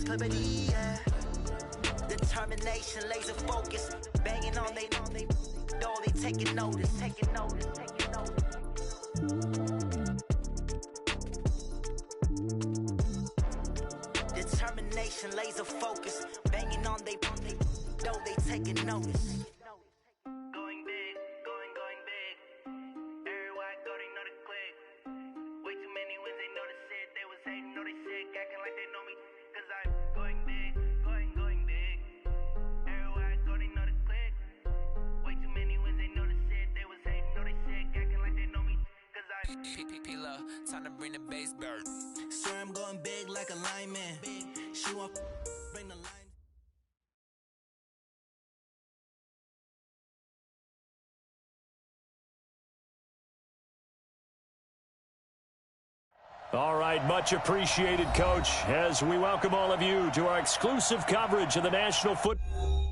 Clippity, yeah. Determination, laser focus, banging on they door, they taking notice. Determination, laser focus, banging on they door, they taking notice. Going big, going big. Everywhere I go, they know the click. Way too many wins, they know the shit. They was hating, know they sick, acting like they know me. Cause I'm going big, going big. Everywhere I go, they know the click. Way too many wins, they know the shit. They was hating, know they sick, acting like they know me. Cause I'm P-P-P-Love, time to bring the bass bird. Sir, I'm going big like a lineman. She want bring the line. All right, much appreciated, Coach, as we welcome all of you to our exclusive coverage of the National Football.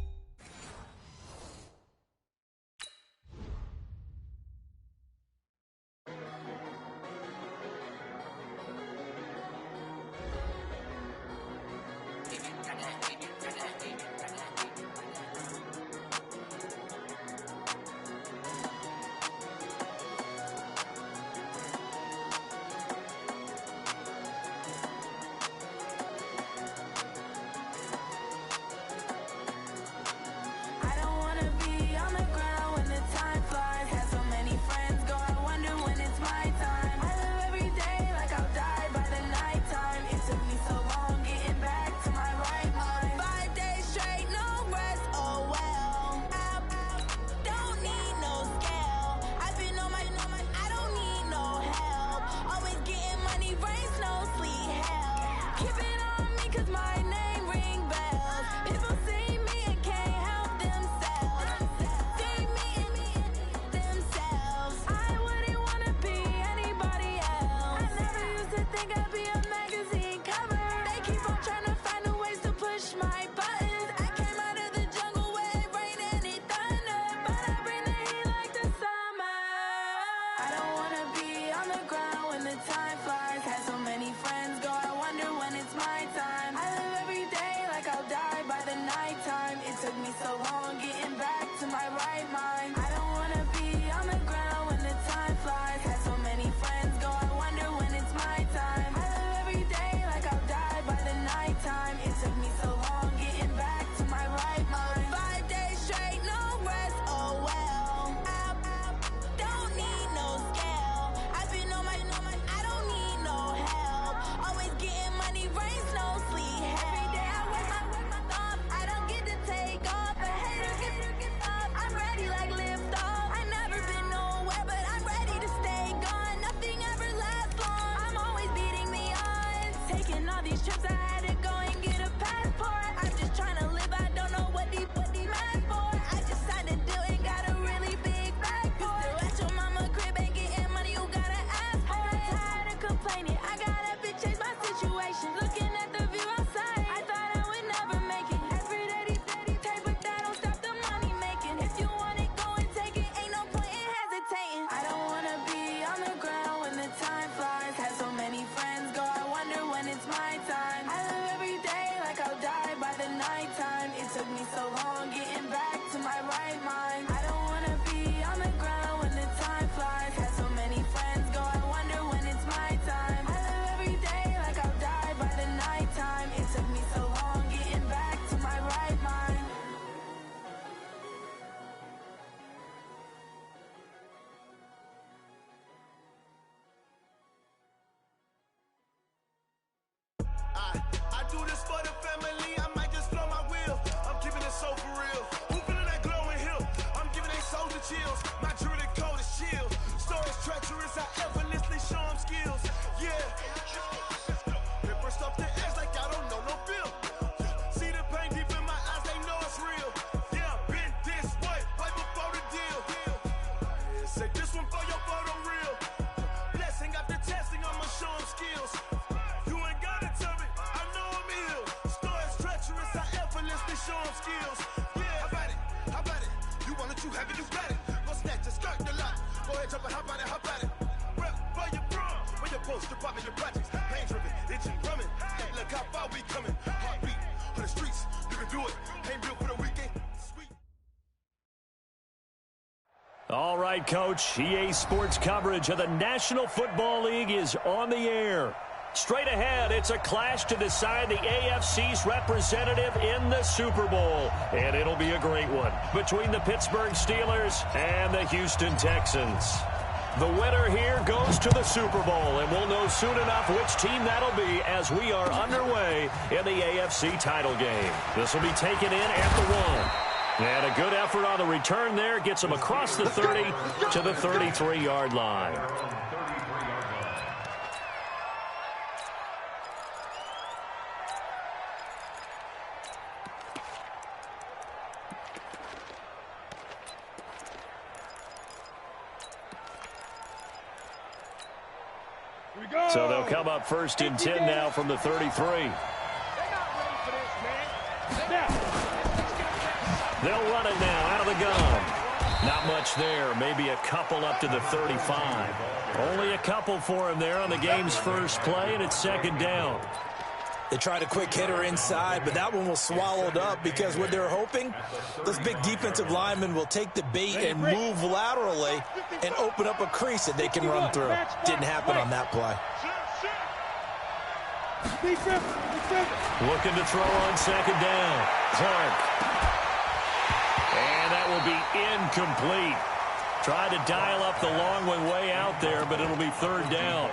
Poster popping your projects, pain driven, itching, drumming. Look how far we coming. Heartbeat for the streets. You can do it. Ain't built for the weekend. All right, Coach. EA Sports coverage of the National Football League is on the air. Straight ahead, it's a clash to decide the AFC's representative in the Super Bowl. And it'll be a great one between the Pittsburgh Steelers and the Houston Texans. The winner here goes to the Super Bowl, and we'll know soon enough which team that'll be as we are underway in the AFC title game. This will be taken in at the 1. And a good effort on the return there gets them across the 30 to the 33-yard line. So they'll come up first and 10 now from the 33. They'll run it now out of the gun. Not much there. Maybe a couple up to the 35. Only a couple for him there on the game's first play, and it's second down. They tried a quick hitter inside, but that one was swallowed up because what they're hoping, those big defensive linemen will take the bait and move laterally and open up a crease that they can run through. Didn't happen on that play. Looking to throw on second down. Clark. And that will be incomplete. Tried to dial up the long one way out there, but it'll be third down.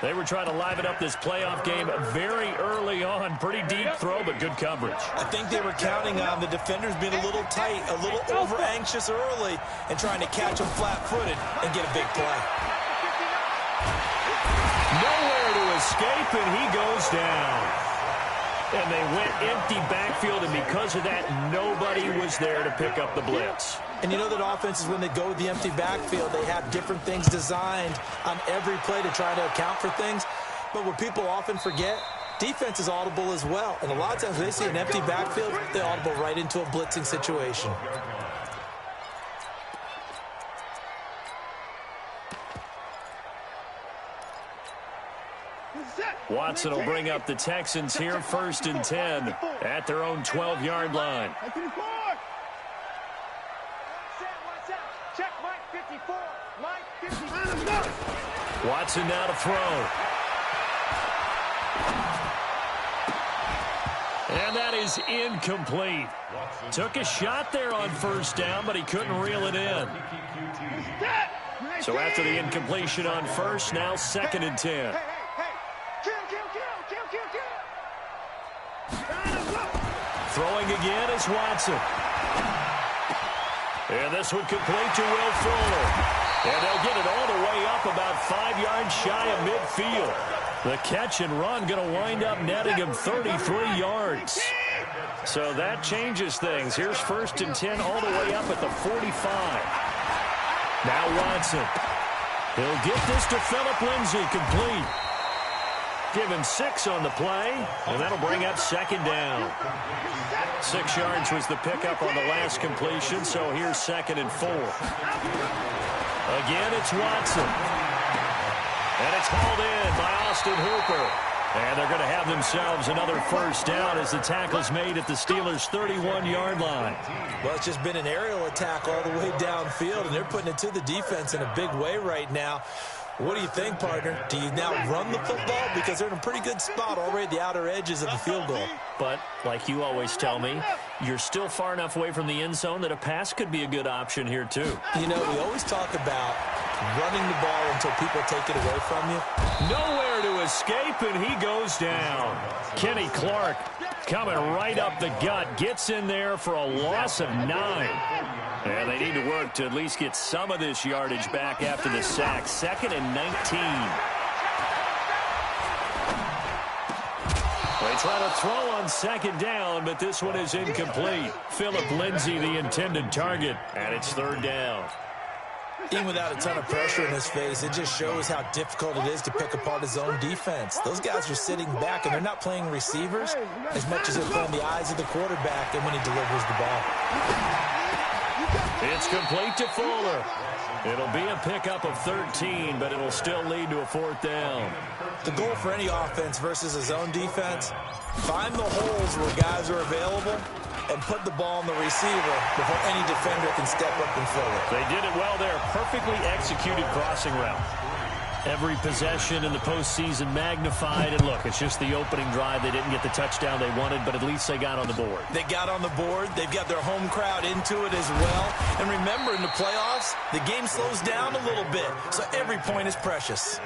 They were trying to liven up this playoff game very early on. Pretty deep throw, but good coverage. I think they were counting on the defenders being a little tight, a little over-anxious early, and trying to catch them flat-footed and get a big play. Nowhere to escape, and he goes down. And they went empty backfield, and because of that, nobody was there to pick up the blitz. And you know that offenses, when they go with the empty backfield, they have different things designed on every play to try to account for things. But what people often forget, defense is audible as well. And a lot of times when they see an empty backfield, they audible right into a blitzing situation. Watson will bring up the Texans here first and 10 at their own 12-yard line. Watson now to throw. And that is incomplete. Took a shot there on first down, but he couldn't reel it in. So after the incompletion on first, now second and 10. Throwing again is Watson. And this one complete to Will Fuller. And they'll get it all the way up about 5 yards shy of midfield. The catch and run going to wind up netting him 33 yards. So that changes things. Here's first and 10 all the way up at the 45. Now Watson. He'll get this to Phillip Lindsay, complete. Given 6 on the play, and that'll bring up second down. 6 yards was the pickup on the last completion, so here's second and 4. Again, it's Watson. And it's hauled in by Austin Hooper. And they're going to have themselves another first down as the tackle's made at the Steelers' 31-yard line. Well, it's just been an aerial attack all the way downfield, and they're putting it to the defense in a big way right now. What do you think, partner? Do you now run the football? Because they're in a pretty good spot already at the outer edges of the field goal. But, like you always tell me, you're still far enough away from the end zone that a pass could be a good option here, too. You know, we always talk about running the ball until people take it away from you. Nowhere to escape, and he goes down. Kenny Clark coming right up the gut, gets in there for a loss of 9. And they need to work to at least get some of this yardage back after the sack. Second and 19. They try to throw on second down, but this one is incomplete. Phillip Lindsay, the intended target, and it's third down. Even without a ton of pressure in his face, it just shows how difficult it is to pick apart his own defense. Those guys are sitting back, and they're not playing receivers as much as they're playing the eyes of the quarterback and when he delivers the ball. It's complete to Fuller. It'll be a pickup of 13, but it'll still lead to a 4th down. The goal for any offense versus a zone defense, find the holes where guys are available and put the ball on the receiver before any defender can step up and fill it. They did it well there. Perfectly executed crossing route. Every possession in the postseason magnified. And look, it's just the opening drive. They didn't get the touchdown they wanted, but at least they got on the board. They got on the board. They've got their home crowd into it as well. And remember, in the playoffs, the game slows down a little bit, so every point is precious.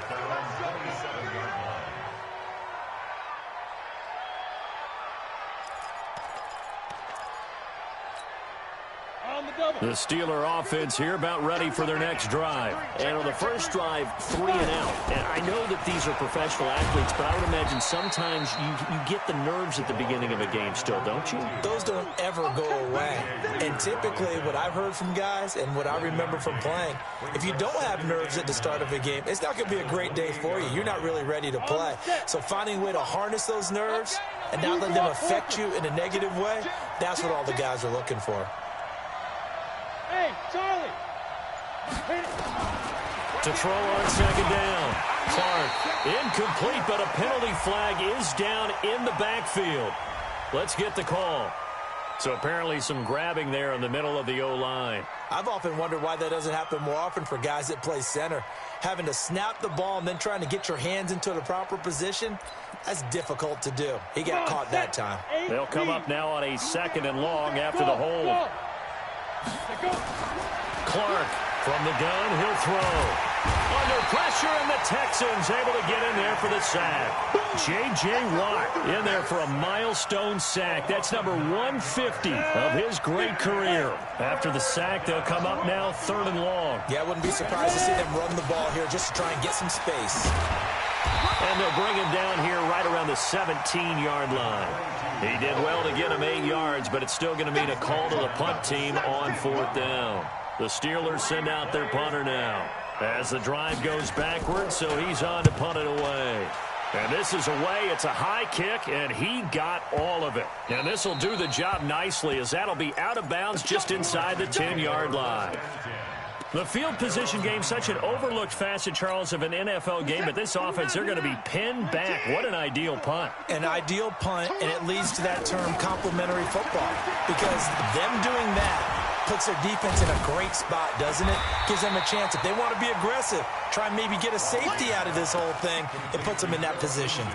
The Steeler offense here about ready for their next drive. And on the first drive, 3 and out. And I know that these are professional athletes, but I would imagine sometimes you get the nerves at the beginning of a game still, don't you? Those don't ever go away. And typically what I've heard from guys and what I remember from playing, if you don't have nerves at the start of a game, it's not going to be a great day for you. You're not really ready to play. So finding a way to harness those nerves and not let them affect you in a negative way, that's what all the guys are looking for. Hey, Charlie! To throw on 2nd down. Clark, incomplete, but a penalty flag is down in the backfield. Let's get the call. So apparently some grabbing there in the middle of the O-line. I've often wondered why that doesn't happen more often for guys that play center. Having to snap the ball and then trying to get your hands into the proper position, that's difficult to do. He got caught that time. They'll come up now on a 2nd and long after the hold. Clark from the gun, he'll throw. Under pressure, and the Texans able to get in there for the sack. J.J. Watt in there for a milestone sack. That's number 150 of his great career. After the sack, they'll come up now 3rd and long. Yeah, I wouldn't be surprised to see them run the ball here just to try and get some space. And they'll bring him down here right around the 17-yard line. He did well to get him 8 yards, but it's still going to mean a call to the punt team on 4th down. The Steelers send out their punter now as the drive goes backwards, so he's on to punt it away. And this is away. It's a high kick, and he got all of it. And this will do the job nicely, as that'll be out of bounds just inside the 10-yard line. The field position game, such an overlooked facet, Charles, of an NFL game, but this offense, they're going to be pinned back. What an ideal punt. An ideal punt, and it leads to that term complementary football, because them doing that puts their defense in a great spot, doesn't it? Gives them a chance. If they want to be aggressive, try and maybe get a safety out of this whole thing, it puts them in that position.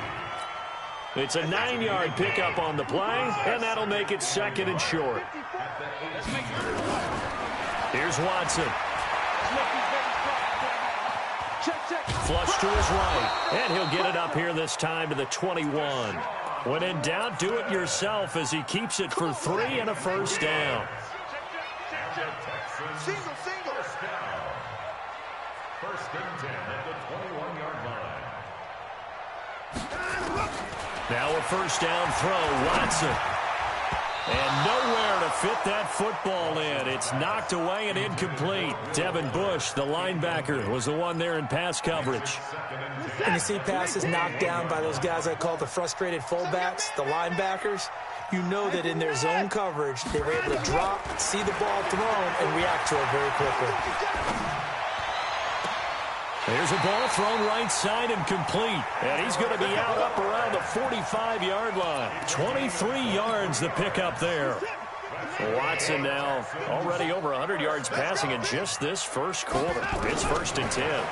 It's a 9-yard pickup on the play, and that'll make it 2nd and short. Here's Watson. Flush to his right, and he'll get it up here this time to the 21. When in doubt, do it yourself as he keeps it for 3 and a 1st down. Single. 1st and 10 at the 21-yard line. Now a 1st down throw, Watson. And nowhere to fit that football in. It's knocked away and incomplete. Devin Bush, the linebacker, was the one there in pass coverage. And you see passes knocked down by those guys I call the frustrated fullbacks, the linebackers. You know that in their zone coverage, they were able to drop, see the ball thrown, and react to it very quickly. There's a ball thrown right side and complete. And he's going to be out up around the 45-yard line. 23 yards the pickup there. Watson now already over 100 yards passing in just this first quarter. It's 1st and 10.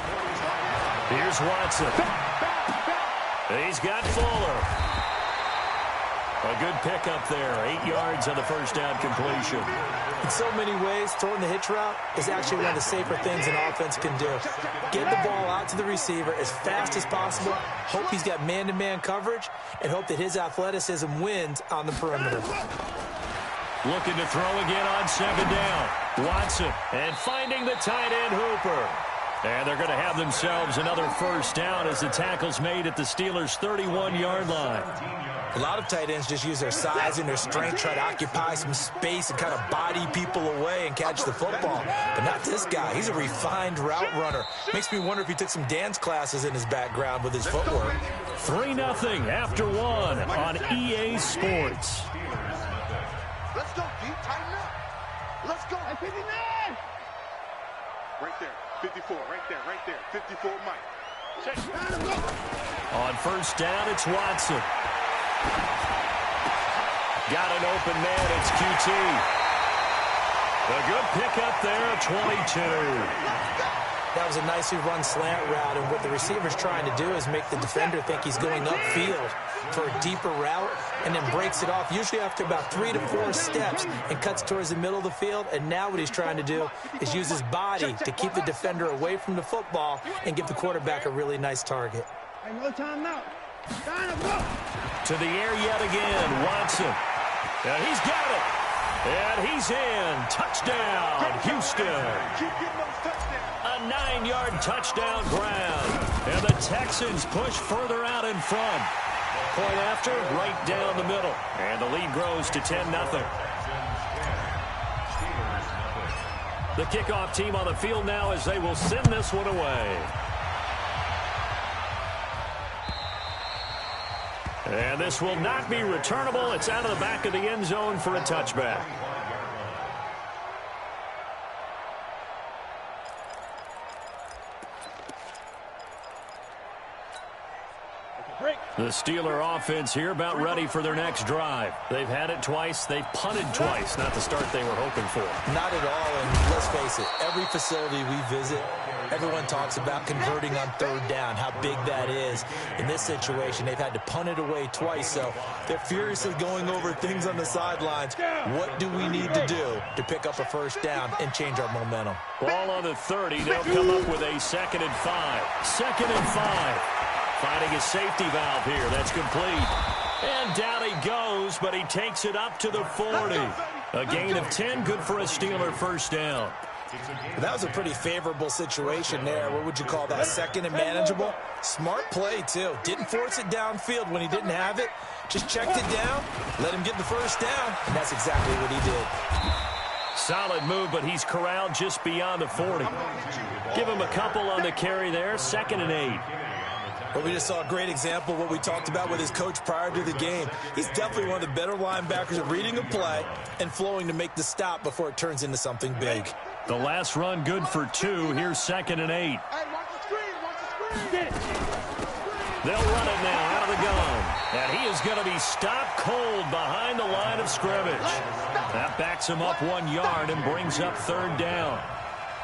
Here's Watson. He's got Fuller. A good pickup there. 8 yards on the 1st down completion. In so many ways, throwing the hitch route is actually one of the safer things an offense can do. Get the ball out to the receiver as fast as possible, hope he's got man-to-man coverage, and hope that his athleticism wins on the perimeter. Looking to throw again on 2nd down. Watson, and finding the tight end Hooper. And they're going to have themselves another 1st down as the tackle's made at the Steelers' 31-yard line. A lot of tight ends just use their size and their strength, try to occupy some space and kind of body people away and catch the football. But not this guy. He's a refined route runner. Makes me wonder if he took some dance classes in his background with his footwork. 3-0 after 1 on EA Sports. Let's go, D. Tighten up. Let's go. Right there. 54. Right there. 54, Mike. On first down, it's Watson. Got an open man. It's QT. A good pickup there, 22. That was a nicely run slant route, and what the receiver's trying to do is make the defender think he's going upfield for a deeper route and then breaks it off, usually after about 3 to 4 steps, and cuts towards the middle of the field. And now what he's trying to do is use his body to keep the defender away from the football and give the quarterback a really nice target. Hey, no time now. Time to go. To the air yet again, Watson. And he's got it. And he's in. Touchdown, Houston. A 9-yard touchdown ground. And the Texans push further out in front. Point after, right down the middle. And the lead grows to 10-0. The kickoff team on the field now as they will send this one away. And this will not be returnable. It's out of the back of the end zone for a touchback. The Steeler offense here about ready for their next drive. They've had it twice. They've punted twice. Not the start they were hoping for. Not at all, and let's face it, every facility we visit, everyone talks about converting on third down, how big that is. In this situation, they've had to punt it away twice, so they're furiously going over things on the sidelines. What do we need to do to pick up a first down and change our momentum? Ball on the 30. They'll come up with a 2nd and 5. 2nd and 5. Finding a safety valve here. That's complete. And down he goes, but he takes it up to the 40. A gain of 10, good for a Steeler first down. That was a pretty favorable situation there. What would you call that? 2nd and manageable? Smart play, too. Didn't force it downfield when he didn't have it. Just checked it down, let him get the first down, and that's exactly what he did. Solid move, but he's corralled just beyond the 40. Give him a couple on the carry there. 2nd and 8. Well, we just saw a great example of what we talked about with his coach prior to the game. He's definitely one of the better linebackers at reading a play and flowing to make the stop before it turns into something big. The last run good for 2. Here's 2nd and 8. They'll run it now out of the gun. And he is going to be stopped cold behind the line of scrimmage. That backs him up 1 yard and brings up 3rd down.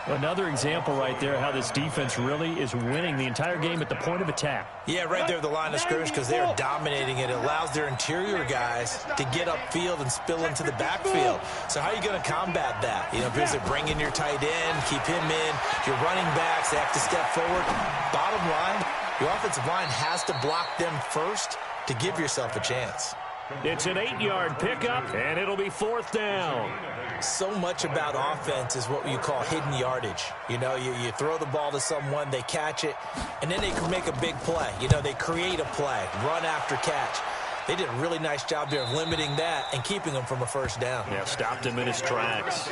Another example right there how this defense really is winning the entire game at the point of attack. Yeah, right there at the line of scrimmage because they are dominating it. It allows their interior guys to get upfield and spill into the backfield. So how are you going to combat that? You know, because they bring in your tight end, keep him in. Your running backs, they have to step forward. Bottom line, your offensive line has to block them first to give yourself a chance. It's an 8-yard pickup, and it'll be 4th down. So much about offense is what you call hidden yardage. You know, you throw the ball to someone, they catch it, and then they can make a big play. You know, they create a play, run after catch. They did a really nice job there of limiting that and keeping him from a first down. Yeah, stopped him in his tracks.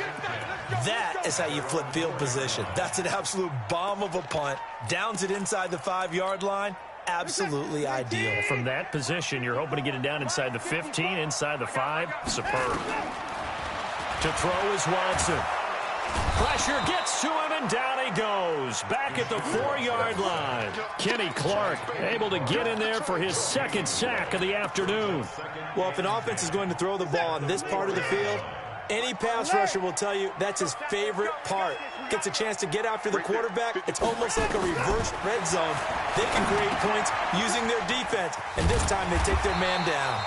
That is how you flip field position. That's an absolute bomb of a punt. Downs it inside the 5-yard line. Absolutely ideal. From that position, you're hoping to get it down inside the 15, inside the 5. Superb. To throw is Watson. Pressure gets to him, and down he goes. Back at the 4-yard line. Kenny Clark able to get in there for his 2nd sack of the afternoon. Well, if an offense is going to throw the ball on this part of the field, any pass rusher will tell you that's his favorite part. Gets a chance to get after the quarterback. It's almost like a reverse red zone. They can create points using their defense, and this time they take their man down.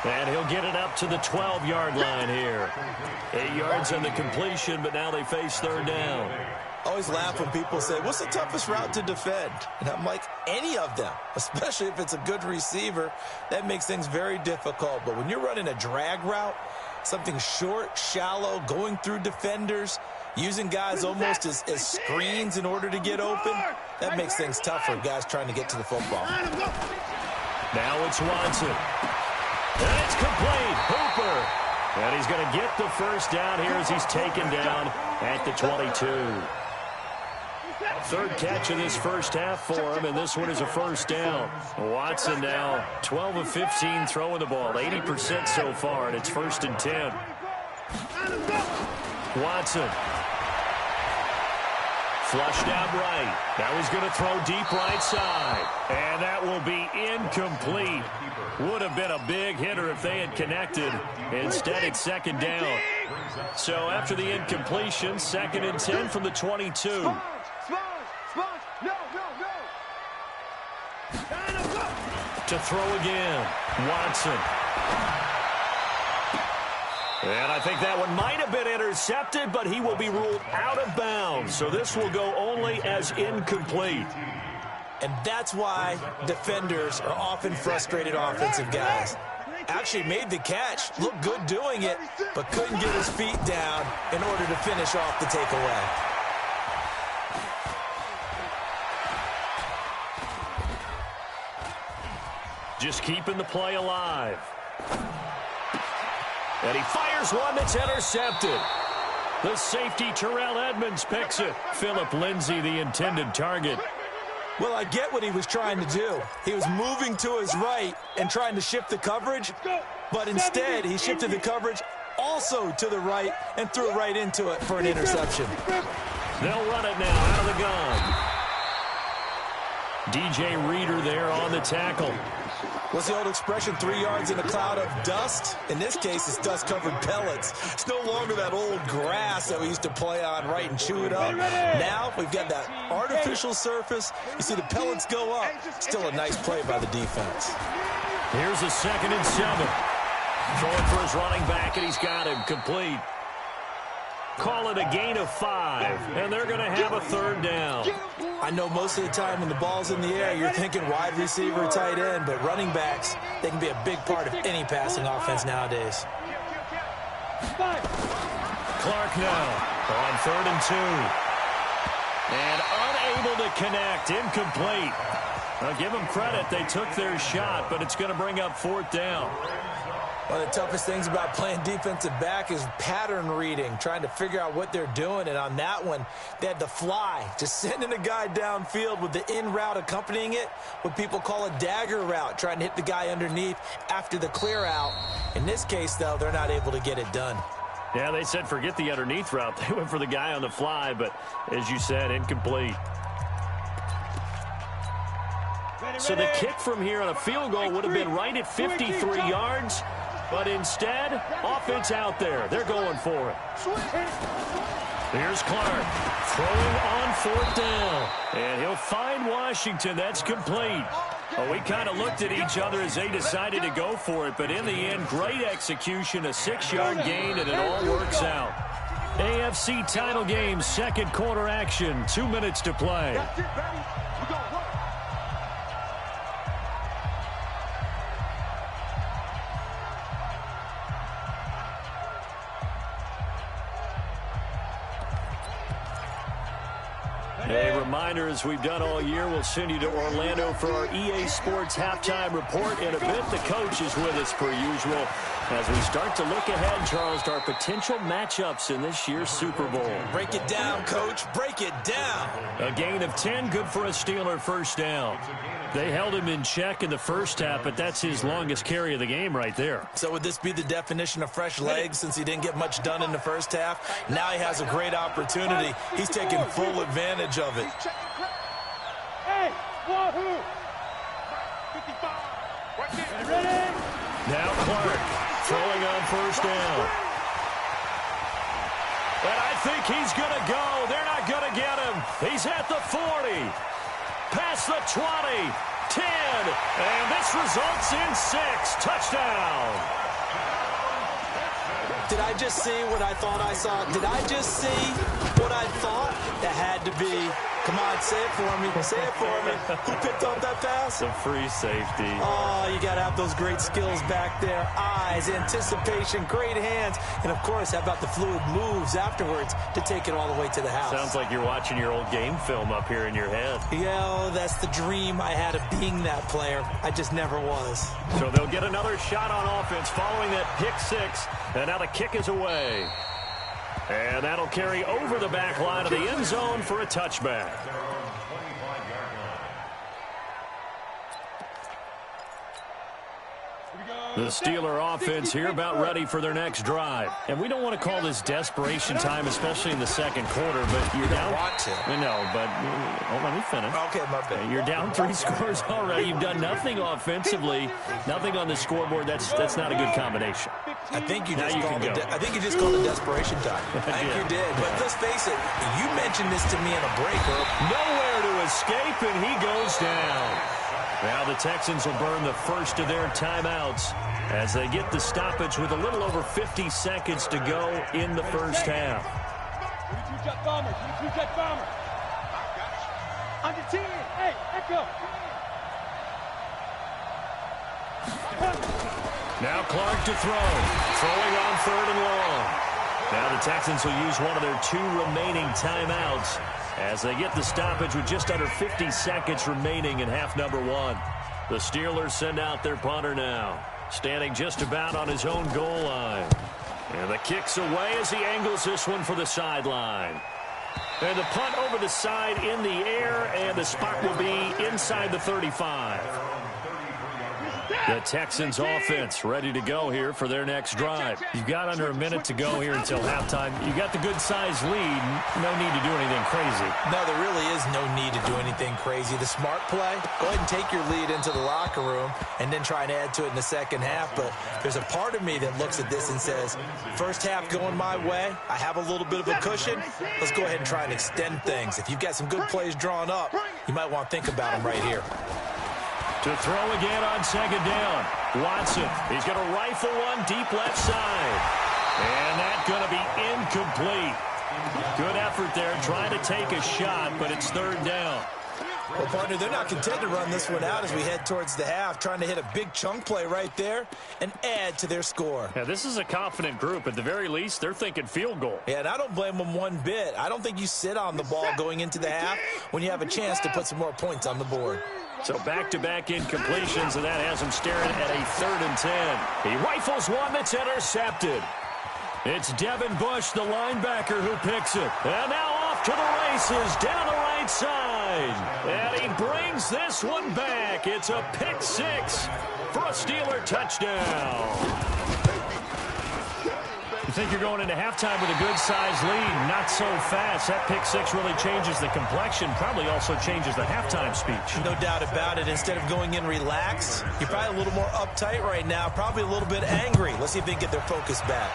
And he'll get it up to the 12-yard line here. 8 yards on the completion, but now they face 3rd down. I always laugh when people say, what's the toughest route to defend? And I'm like, any of them, especially if it's a good receiver. That makes things very difficult. But when you're running a drag route, something short, shallow, going through defenders, using guys almost as screens in order to get open, that makes things tough for guys trying to get to the football. Now it's Watson. And it's complete. Hooper. And he's going to get the first down here as he's taken down at the 22. 3rd catch of this first half for him, and this one is a first down. Watson now 12 of 15 throwing the ball, 80% so far, and it's 1st and 10. Watson. Flushed out right. Now he's going to throw deep right side. And that will be incomplete. Would have been a big hitter if they had connected. Instead, it's second down. So after the incompletion, 2nd and 10 from the 22. No. To throw again, Watson. And I think that one might have been intercepted, but he will be ruled out of bounds. So this will go only as incomplete. And that's why defenders are often frustrated offensive guys. Actually made the catch, looked good doing it, but couldn't get his feet down in order to finish off the takeaway. Just keeping the play alive. And he fires one that's intercepted. The safety, Terrell Edmonds, picks it. Philip Lindsay, the intended target. Well, I get what he was trying to do. He was moving to his right and trying to shift the coverage, but instead he shifted the coverage also to the right and threw right into it for an interception. They'll run it now out of the gun. DJ Reader there on the tackle. What's the old expression, 3 yards in a cloud of dust? In this case, it's dust-covered pellets. It's no longer that old grass that we used to play on, right, and chew it up. Now we've got that artificial surface. You see the pellets go up. Still a nice play by the defense. Here's a 2nd and 7. Throwing for his running back, and he's got him complete. Call it a gain of 5, and they're going to have a 3rd down. I know most of the time when the ball's in the air, you're thinking wide receiver, tight end, but running backs, they can be a big part of any passing offense nowadays. Clark now on 3rd and 2. And unable to connect, incomplete. I'll give them credit, they took their shot, but it's going to bring up 4th down. One of the toughest things about playing defensive back is pattern reading, trying to figure out what they're doing. And on that one, they had to fly, just sending a guy downfield with the in route accompanying it, what people call a dagger route, trying to hit the guy underneath after the clear out. In this case, though, they're not able to get it done. Yeah, they said forget the underneath route. They went for the guy on the fly, but as you said, incomplete. So the kick from here on a field goal would have been right at 53 yards. But instead, offense out there. They're going for it. Here's Clark throwing on 4th down. And he'll find Washington. That's complete. Well, we kind of looked at each other as they decided to go for it. But in the end, great execution, a 6-yard gain, and it all works out. AFC title game, 2nd quarter action. 2 minutes to play. A reminder, as we've done all year, we'll send you to Orlando for our EA Sports halftime report. In a bit, the coach is with us per usual as we start to look ahead, Charles, to our potential matchups in this year's Super Bowl. Break it down, Coach. Break it down. A gain of 10, good for a Steeler 1st down. They held him in check in the first half, but that's his longest carry of the game right there. So would this be the definition of fresh legs since he didn't get much done in the first half? Now he has a great opportunity. He's taking full advantage of it. Now Clark throwing on 1st down. And I think he's going to go. They're not going to get him. He's at the 40. Past the 20, 10, and this results in 6. Touchdown. Did I just see what I thought I saw? Did I just see what I thought? That had to be. Come on, say it for me. Say it for me. Who picked up that pass? The free safety. Oh, you got to have those great skills back there. Eyes, anticipation, great hands. And, of course, how about the fluid moves afterwards to take it all the way to the house? Sounds like you're watching your old game film up here in your head. Yeah, that's the dream I had of being that player. I just never was. So they'll get another shot on offense following that pick 6. And now the kick is away. And that'll carry over the back line of the end zone for a touchback. The Steeler offense here about ready for their next drive. And we don't want to call this desperation time, especially in the second quarter, but you're down. Want to. No, but let me finish. Okay, my bad. You're down 3 scores already. You've done nothing offensively, nothing on the scoreboard. That's not a good combination. I think you just called it desperation time. I think you did. But let's face it, you mentioned this to me in a break. Nowhere to escape, and he goes down. Now the Texans will burn the first of their timeouts as they get the stoppage with a little over 50 seconds to go in the first half. 22 jet bombers. 22 jet bombers. Under 10. Hey, echo. Now Clark to throw. Throwing on 3rd and long. Now the Texans will use one of their 2 remaining timeouts as they get the stoppage with just under 50 seconds remaining in half number 1. The Steelers send out their punter now, standing just about on his own goal line. And the kick's away as he angles this one for the sideline. And the punt over the side in the air, and the spot will be inside the 35. The Texans offense ready to go here for their next drive. You've got under a minute to go here until halftime. You've got the good-sized lead. No need to do anything crazy. No, there really is no need to do anything crazy. The smart play, go ahead and take your lead into the locker room and then try and add to it in the second half. But there's a part of me that looks at this and says, first half going my way, I have a little bit of a cushion. Let's go ahead and try and extend things. If you've got some good plays drawn up, you might want to think about them right here. To throw again on second down. Watson, he's going to rifle one deep left side. And that's going to be incomplete. Good effort there, trying to take a shot, but it's 3rd down. Well, partner, they're not content to run this one out as we head towards the half, trying to hit a big chunk play right there and add to their score. Yeah, this is a confident group. At the very least, they're thinking field goal. Yeah, and I don't blame them one bit. I don't think you sit on the ball going into the half when you have a chance to put some more points on the board. So back-to-back incompletions, and that has him staring at a 3rd and 10. He rifles one that's intercepted. It's Devin Bush, the linebacker, who picks it. And now off to the races down the right side. And he brings this one back. It's a pick 6 for a Steeler touchdown. You think you're going into halftime with a good-sized lead. Not so fast. That pick 6 really changes the complexion, probably also changes the halftime speech. No doubt about it. Instead of going in relaxed, you're probably a little more uptight right now, probably a little bit angry. Let's see if they can get their focus back.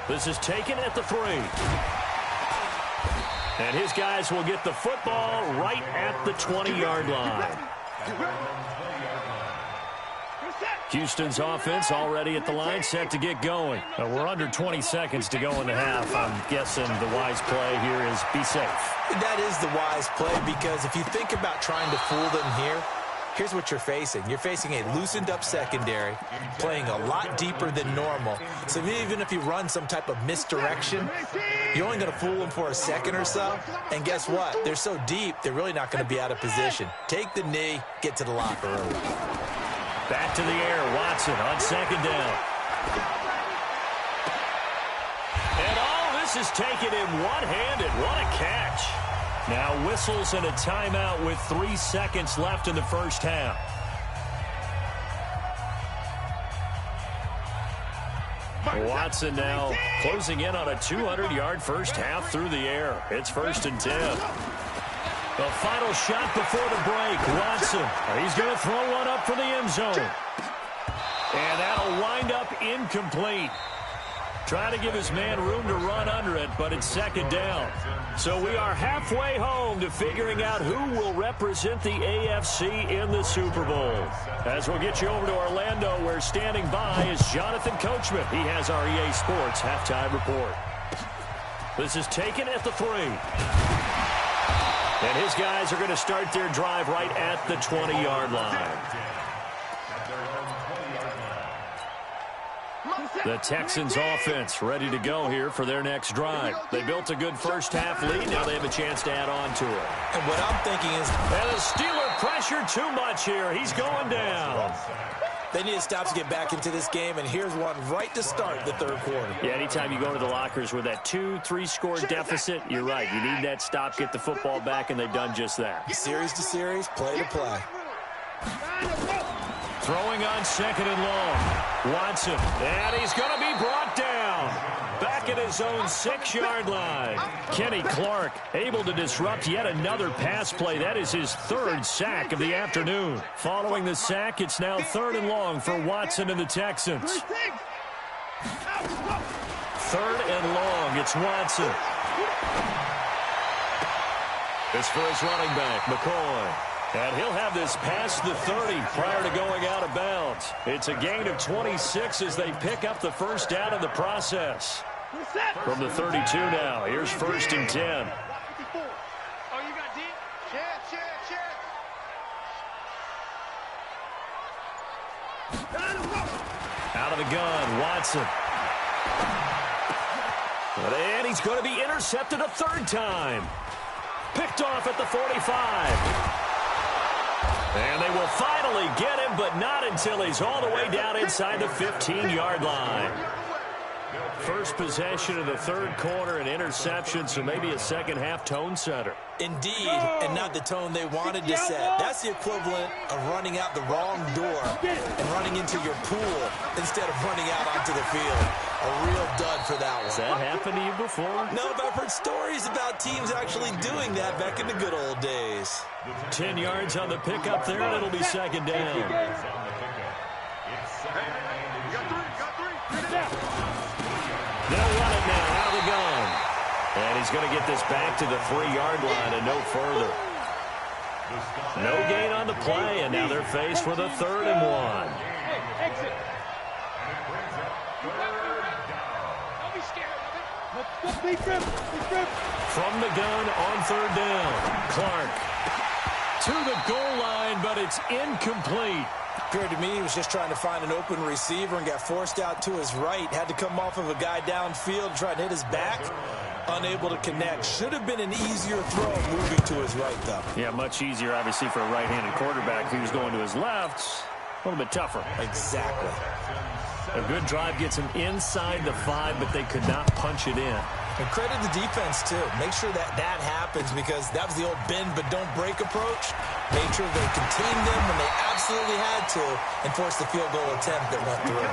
This is taken at the 3. And his guys will get the football right at the 20-yard line. Houston's offense already at the line, set to get going. We're under 20 seconds to go in the half. I'm guessing the wise play here is be safe. That is the wise play, because if you think about trying to fool them here, here's what you're facing. You're facing a loosened-up secondary, playing a lot deeper than normal. So even if you run some type of misdirection, you're only going to fool them for a second or so. And guess what? They're so deep, they're really not going to be out of position. Take the knee, get to the locker room. Back to the air, Watson on second down. And all this is taken in one-handed. What a catch. Now whistles and a timeout with 3 seconds left in the first half. Watson now closing in on a 200-yard first half through the air. It's 1st and 10. The final shot before the break. Watson, he's going to throw one up for the end zone. And that'll wind up incomplete. Trying to give his man room to run under it, but it's 2nd down. So we are halfway home to figuring out who will represent the AFC in the Super Bowl. As we'll get you over to Orlando, where standing by is Jonathan Coachman. He has our EA Sports halftime report. This is taken at the 3. And his guys are going to start their drive right at the 20-yard line. The Texans offense ready to go here for their next drive. They built a good first half lead. Now they have a chance to add on to it. And what I'm thinking is, and the Steeler pressure too much here. He's going down. They need to stop to get back into this game, and here's one right to start the 3rd quarter. Yeah, anytime you go to the lockers with that 2-3 score deficit, you're right. You need that stop, get the football back, and they've done just that. Series to series, play to play. Throwing on 2nd and long. Watson, and he's going to be brought down. Back at his own 6-yard line. Kenny Clark able to disrupt yet another pass play. That is his 3rd sack of the afternoon. Following the sack, it's now 3rd and long for Watson and the Texans. 3rd and long, it's Watson. It's for his running back, McCoy. And he'll have this past the 30 prior to going out of bounds. It's a gain of 26 as they pick up the first down in the process. From the 32 now, here's 1st and 10. Out of the gun, Watson. And he's going to be intercepted a 3rd time. Picked off at the 45. And they will finally get him, but not until he's all the way down inside the 15-yard line. First possession of the 3rd quarter, an interception, so maybe a second-half tone setter. Indeed, and not the tone they wanted to set. That's the equivalent of running out the wrong door and running into your pool instead of running out onto the field. A real dud for that one. Has that happened to you before? No, but I've heard stories about teams actually doing that back in the good old days. 10 yards on the pickup there, and it'll be 2nd down. They'll run it now out of the gun. And he's going to get this back to the 3-yard line and no further. No gain on the play, and now they're faced with a 3rd and 1. From the gun on 3rd down. Clark to the goal line, but it's incomplete. Appeared to me he was just trying to find an open receiver and got forced out to his right. Had to come off of a guy downfield, trying to hit his back. Unable to connect. Should have been an easier throw moving to his right, though. Yeah, much easier, obviously, for a right-handed quarterback who's going to his left. A little bit tougher. Exactly. A good drive gets him inside the 5, but they could not punch it in. And credit the defense, too. Make sure that happens, because that was the old bend but don't break approach. Made sure they contained them when they absolutely had to and forced the field goal attempt that went through.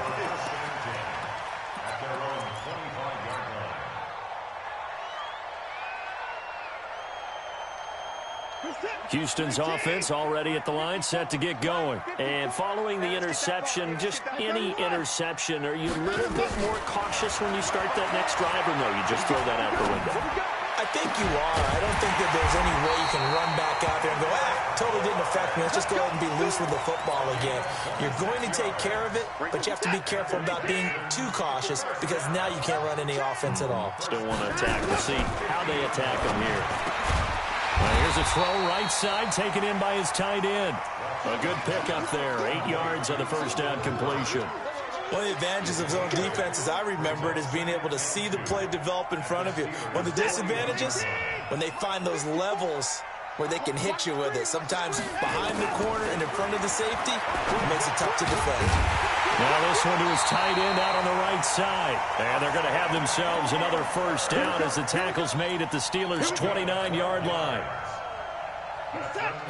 Houston's offense already at the line, set to get going. And following the interception, just any interception, are you a little bit more cautious when you start that next drive, or no, you just throw that out the window? I think you are. I don't think that there's any way you can run back out there and go, totally didn't affect me. Let's just go ahead and be loose with the football again. You're going to take care of it, but you have to be careful about being too cautious, because now you can't run any offense at all. Still want to attack. We'll see how they attack them here. Here's a throw right side, taken in by his tight end. A good pickup there, 8 yards on the first down completion. One of the advantages of zone defense, as I remember it, is being able to see the play develop in front of you. One of the disadvantages, when they find those levels where they can hit you with it. Sometimes behind the corner and in front of the safety, it makes it tough to defend. Now this one to his tight end out on the right side. And they're going to have themselves another first down as the tackle's made at the Steelers' 29-yard line.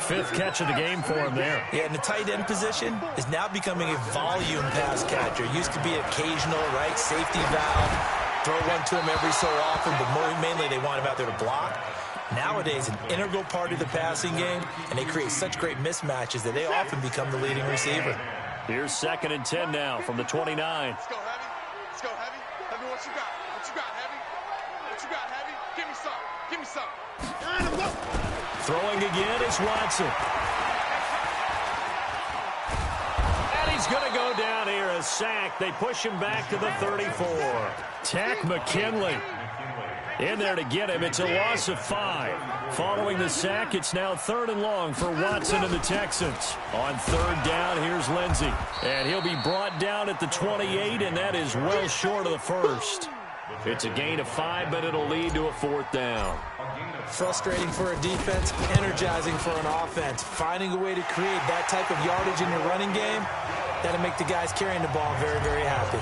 5th catch of the game for him there. Yeah, and the tight end position is now becoming a volume pass catcher. It used to be occasional, right, safety valve, throw one to him every so often, but mainly they want him out there to block. Nowadays, an integral part of the passing game, and they create such great mismatches that they often become the leading receiver. Here's 2nd and 10 now from the 29. Let's go, Heavy. Let's go, Heavy. Heavy, what you got? What you got, Heavy? What you got, Heavy? Give me some. Give me some. Throwing again is Watson. And he's going to go down here, a sack. They push him back to the 34. Tack McKinley in there to get him. It's a loss of 5. Following the sack, it's now 3rd and long for Watson and the Texans. On 3rd down, here's Lindsey. And he'll be brought down at the 28, and that is well short of the first. It's a gain of 5, but it'll lead to a 4th down. Frustrating for a defense, energizing for an offense. Finding a way to create that type of yardage in your running game, that'll make the guys carrying the ball very, very happy.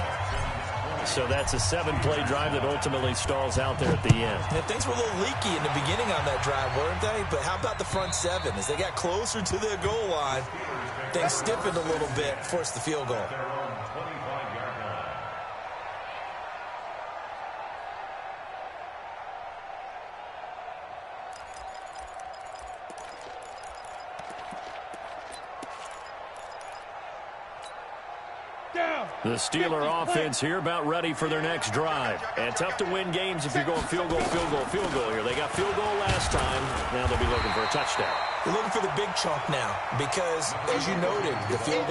So that's a 7-play drive that ultimately stalls out there at the end. And things were a little leaky in the beginning on that drive, weren't they? But how about the front 7? As they got closer to the goal line, things stiffened a little bit, forced the field goal. The Steeler offense here about ready for their next drive. And tough to win games if you're going field goal here. They got field goal last time. Now they'll be looking for a touchdown. They're looking for the big chunk now because, as you noted, the field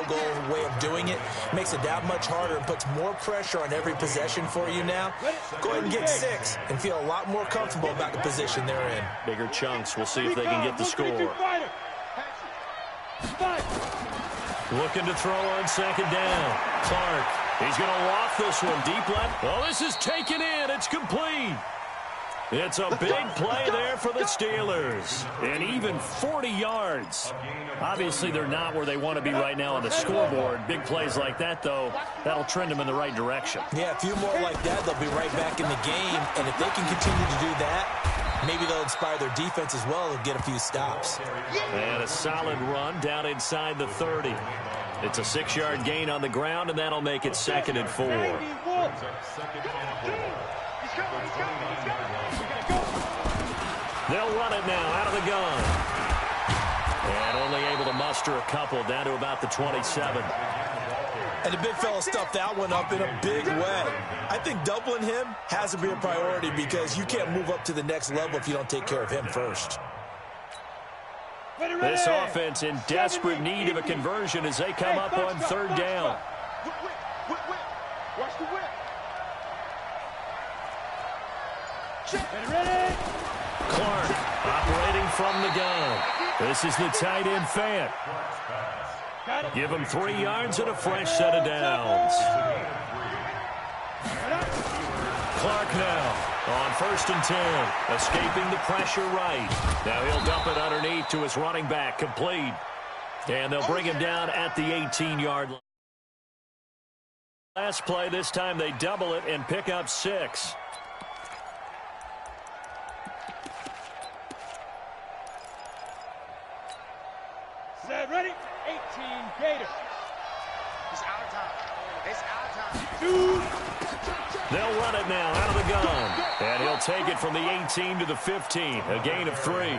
goal way of doing it makes it that much harder and puts more pressure on every possession for you now. Go ahead and get 6 and feel a lot more comfortable about the position they're in. Bigger chunks. We'll see if they can get the score. Looking to throw on second down. Clark, he's going to loft this one deep left. Oh, this is taken in. It's complete. It's a big play there for the Steelers. And even 40 yards. Obviously, they're not where they want to be right now on the scoreboard. Big plays like that, though, that'll trend them in the right direction. Yeah, a few more like that, they'll be right back in the game. And if they can continue to do that, maybe they'll inspire their defense as well and get a few stops. And a solid run down inside the 30. It's a 6-yard gain on the ground, and that'll make it 2nd and 4. They'll run it now out of the gun. And only able to muster a couple down to about the 27. And the big fella stuffed that one up in a big way. I think doubling him has to be a priority because you can't move up to the next level if you don't take care of him first. This offense in desperate need of a conversion as they come up on 3rd down. Watch the whip. Ready. Clark operating from the gun. This is the tight end Fant. Give him 3 yards and a fresh set of downs. Clark now on 1st and 10, escaping the pressure right. Now he'll dump it underneath to his running back, complete. And they'll bring him down at the 18-yard line. Last play, this time they double it and pick up 6. Set, ready? 18 Gators. It's out of time. It's out of time. They'll run it now out of the gun. And he'll take it from the 18 to the 15. A gain of 3.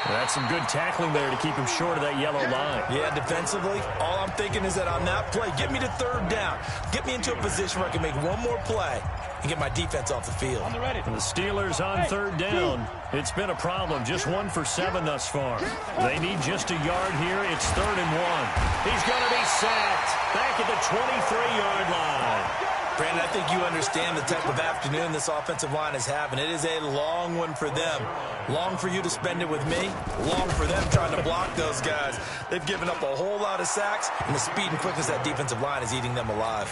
That's some good tackling there to keep him short of that yellow line. Yeah, defensively, all I'm thinking is that on that play, get me to 3rd down. Get me into a position where I can make one more play and get my defense off the field. And the Steelers on 3rd down. It's been a problem. Just 1 for 7 thus far. They need just a yard here. It's 3rd and 1. He's going to be sacked back at the 23-yard line. Brandon, I think you understand the type of afternoon this offensive line is having. It is a long one for them. Long for you to spend it with me. Long for them trying to block those guys. They've given up a whole lot of sacks, and the speed and quickness of that defensive line is eating them alive.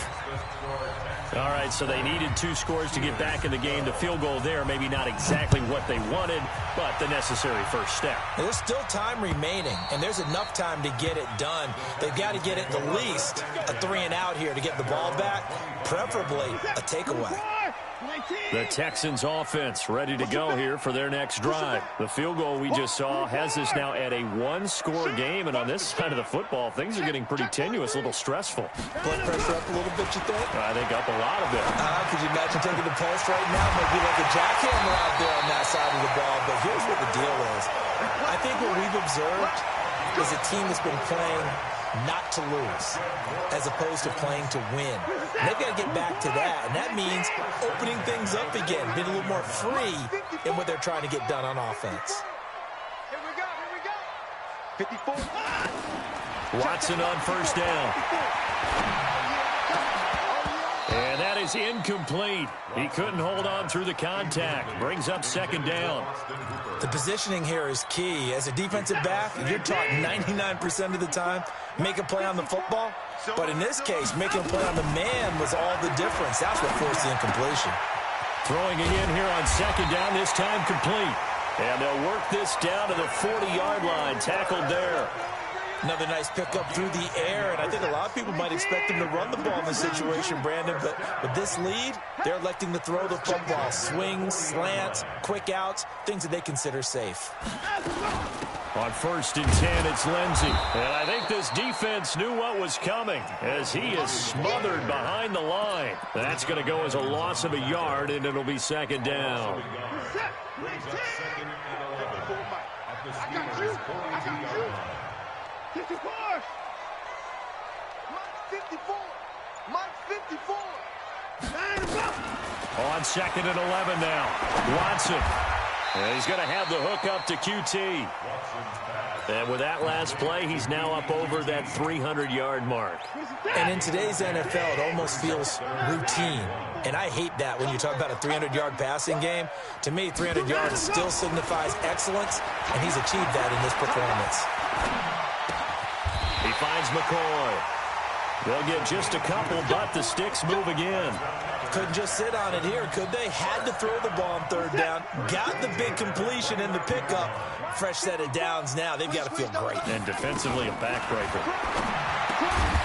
All right, so they needed 2 scores to get back in the game. The field goal there, maybe not exactly what they wanted, but the necessary first step. There's still time remaining, and there's enough time to get it done. They've got to get it at least a 3 and out here to get the ball back, preferably a takeaway. The Texans offense ready to go here for their next drive. The field goal we just saw has us now at a 1-score game, and on this side of the football, things are getting pretty tenuous, a little stressful. Blood pressure up a little bit, you think? I think up a lot of it. Could you imagine taking the pulse right now? Might be like a jackhammer out there on that side of the ball, but here's what the deal is. I think what we've observed is a team that's been playing not to lose as opposed to playing to win. And they've got to get back to that, and that means opening things up again, being a little more free in what they're trying to get done on offense. Here we go. 54. Watson on 1st down. And that is incomplete. He couldn't hold on through the contact. Brings up 2nd down. The positioning here is key. As a defensive back, you're taught 99% of the time, make a play on the football. But in this case, making a play on the man was all the difference. That's what forced the incompletion. Throwing it in here on 2nd down, this time complete. And they'll work this down to the 40-yard line. Tackled there. Another nice pickup through the air, and I I think a lot of people might expect them to run the ball in this situation, Brandon, but with this lead, they're electing to throw the football. Swings, slants, quick outs, things that they consider safe. On 1st and 10, it's Lindsey. And I think this defense knew what was coming as he is smothered behind the line. That's going to go as a loss of a yard, and it'll be 2nd down. I got you. Get your car. Mike 54. Mike 54. On 2nd and 11 now. Watson. And he's going to have the hook up to QT. And with that last play, he's now up over that 300-yard mark. And in today's NFL, it almost feels routine. And I hate that when you talk about a 300-yard passing game. To me, 300 yards still signifies excellence, and he's achieved that in this performance. He finds McCoy. They'll get just a couple, but the sticks move again. Couldn't just sit on it here, could they? Had to throw the ball on 3rd down. Got the big completion in the pickup. Fresh set of downs now. They've got to feel great. And defensively, a backbreaker.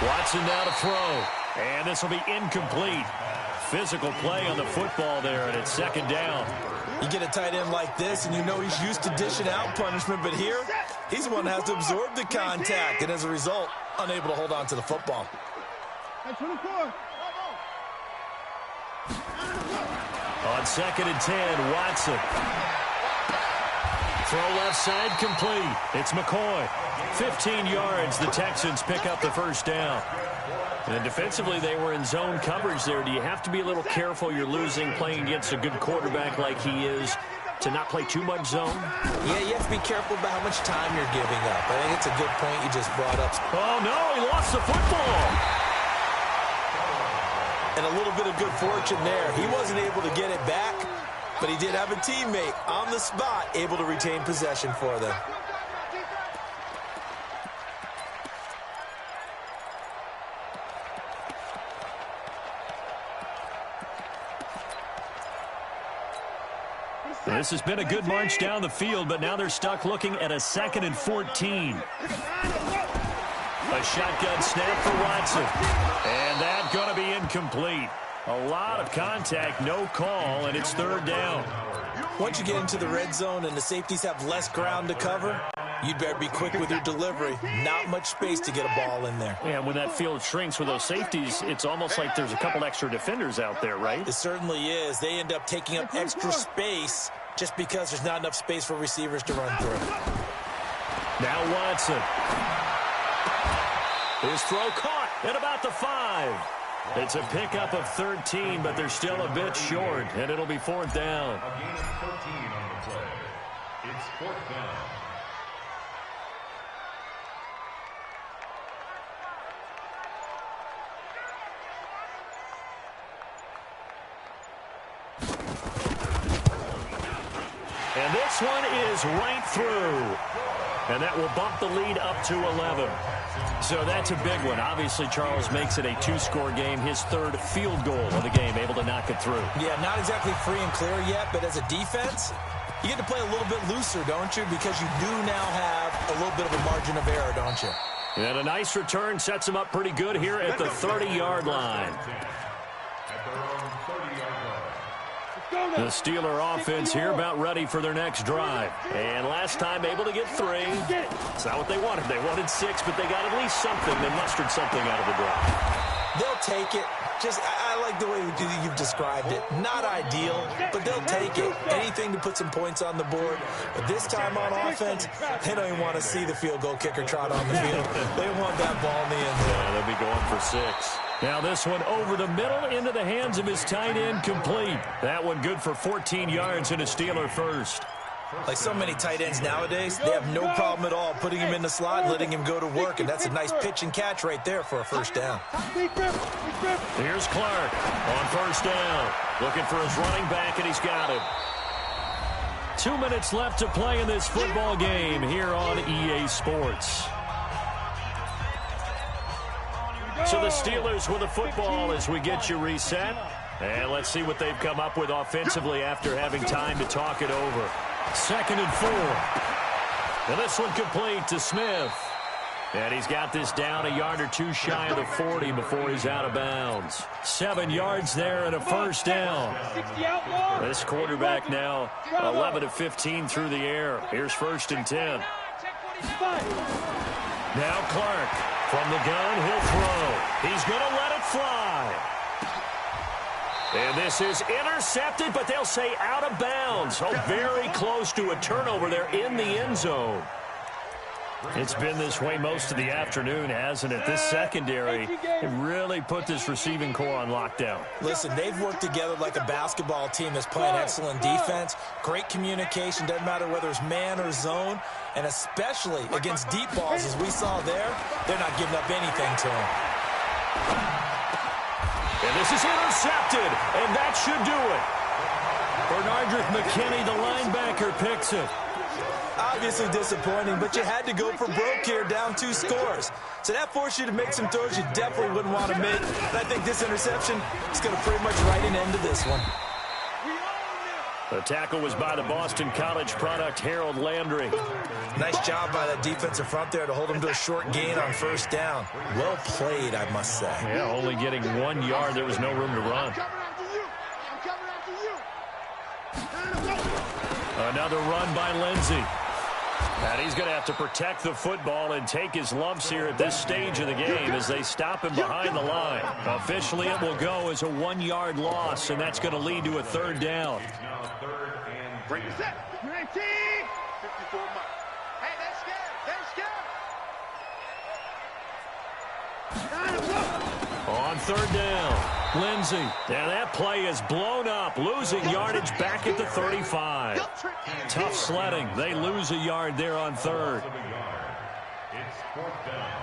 Watson now to throw. And this will be incomplete. Physical play on the football there, and it's 2nd down. You get a tight end like this, and you know he's used to dishing out punishment, but here, he's the one that has to absorb the contact, and as a result, unable to hold on to the football. On 2nd and 10, Watson. Throw left side complete. It's McCoy. 15 yards. The Texans pick up the 1st down. And defensively, they were in zone coverage there. Do you have to be a little careful? You're losing playing against a good quarterback like he is to not play too much zone? Yeah, you have to be careful about how much time you're giving up. I think it's a good point you just brought up. Oh, no, he lost the football. And a little bit of good fortune there. He wasn't able to get it back, but he did have a teammate on the spot able to retain possession for them. This has been a good march down the field, but now they're stuck looking at a 2nd and 14. A shotgun snap for Watson. And that's going to be incomplete. A lot of contact, no call, and it's 3rd down. Once you get into the red zone and the safeties have less ground to cover, you'd better be quick with your delivery. Not much space to get a ball in there. Yeah, when that field shrinks with those safeties, it's almost like there's a couple extra defenders out there, right? It certainly is. They end up taking up extra space just because there's not enough space for receivers to run through. Now Watson. His throw caught at about the 5. It's a pickup of 13, but they're still a bit short, and it'll be 4th down. A gain of 13 on the play. It's 4th down. And this one is right through. And that will bump the lead up to 11. So that's a big one. Obviously, Charles makes it a 2-score game. His 3rd field goal of the game, able to knock it through. Yeah, not exactly free and clear yet, but as a defense, you get to play a little bit looser, don't you? Because you do now have a little bit of a margin of error, don't you? And a nice return sets him up pretty good here at the 30-yard line. The Steeler offense here about ready for their next drive. And last time able to get 3. It's not what they wanted. They wanted 6, but they got at least something. They mustered something out of the drive. They'll take it. I like the way you've described it. Not ideal, but they'll take it. Anything to put some points on the board. But this time on offense, they don't even want to see the field goal kicker trot on the field. They want that ball in the end zone. Yeah, they'll be going for 6. Now this one over the middle into the hands of his tight end, complete. That one good for 14 yards and a Steeler first. Like so many tight ends nowadays, they have no problem at all putting him in the slot and letting him go to work, and that's a nice pitch and catch right there for a 1st down. Here's Clark on 1st down, looking for his running back, and he's got him. 2 minutes left to play in this football game here on EA Sports. So the Steelers with the football as we get you reset. And let's see what they've come up with offensively after having time to talk it over. 2nd and 4. And this one complete to Smith. And he's got this down a yard or two shy of the 40 before he's out of bounds. 7 yards there and a first down. This quarterback now 11 of 15 through the air. Here's 1st and 10. Now Clark from the gun. He'll throw. He's going to let it fly. And this is intercepted, but they'll say out of bounds. Oh, very close to a turnover there in the end zone. It's been this way most of the afternoon, hasn't it? This secondary really put this receiving core on lockdown. Listen, they've worked together like a basketball team that's playing excellent defense. Great communication, doesn't matter whether it's man or zone. And especially against deep balls, as we saw there, they're not giving up anything to them. And this is intercepted, and that should do it. Bernardrick McKinney, the linebacker, picks it. Obviously disappointing, but you had to go for broke here, down 2 scores. So that forced you to make some throws you definitely wouldn't want to make. And I think this interception is going to pretty much write an end to this one. The tackle was by the Boston College product, Harold Landry. Nice job by that defensive front there to hold him to a short gain on 1st down. Well played, I must say. Yeah, only getting 1 yard. There was no room to run. Another run by Lindsey. And he's going to have to protect the football and take his lumps here at this stage of the game as they stop him behind the line. Officially, it will go as a 1-yard loss, and that's going to lead to a 3rd down. Break the set. 19. 54 miles. Hey, they're scared. On 3rd down, Lindsey. And that play is blown up, losing yardage back at the 35. Tough sledding. They lose a yard there on 3rd. It's 4th down.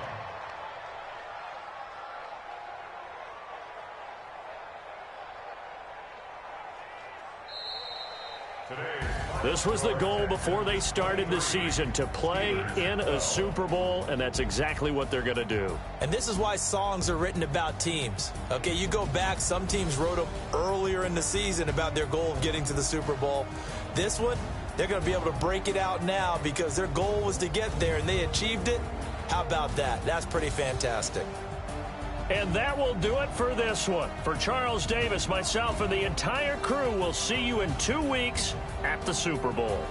This was the goal before they started the season, to play in a Super Bowl, and that's exactly what they're going to do. And this is why songs are written about teams. Okay, you go back, some teams wrote them earlier in the season about their goal of getting to the Super Bowl. This one, they're going to be able to break it out now because their goal was to get there, and they achieved it. How about that? That's pretty fantastic. And that will do it for this one. For Charles Davis, myself, and the entire crew, we'll see you in 2 weeks at the Super Bowl.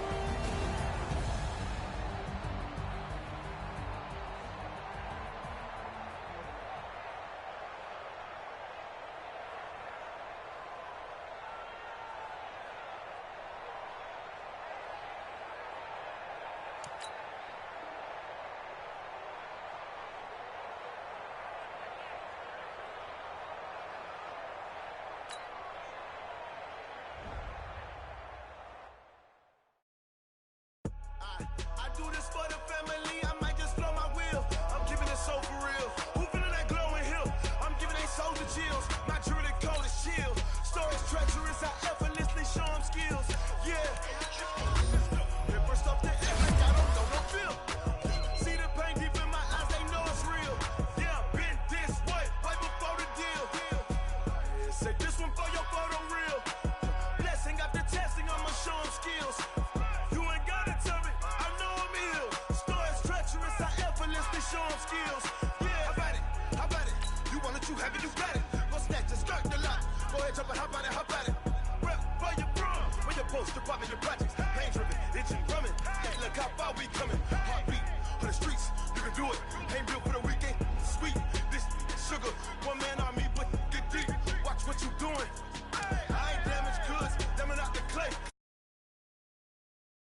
Look how far we coming. Heartbeat for the streets. You can do it. Ain't built for the weekend.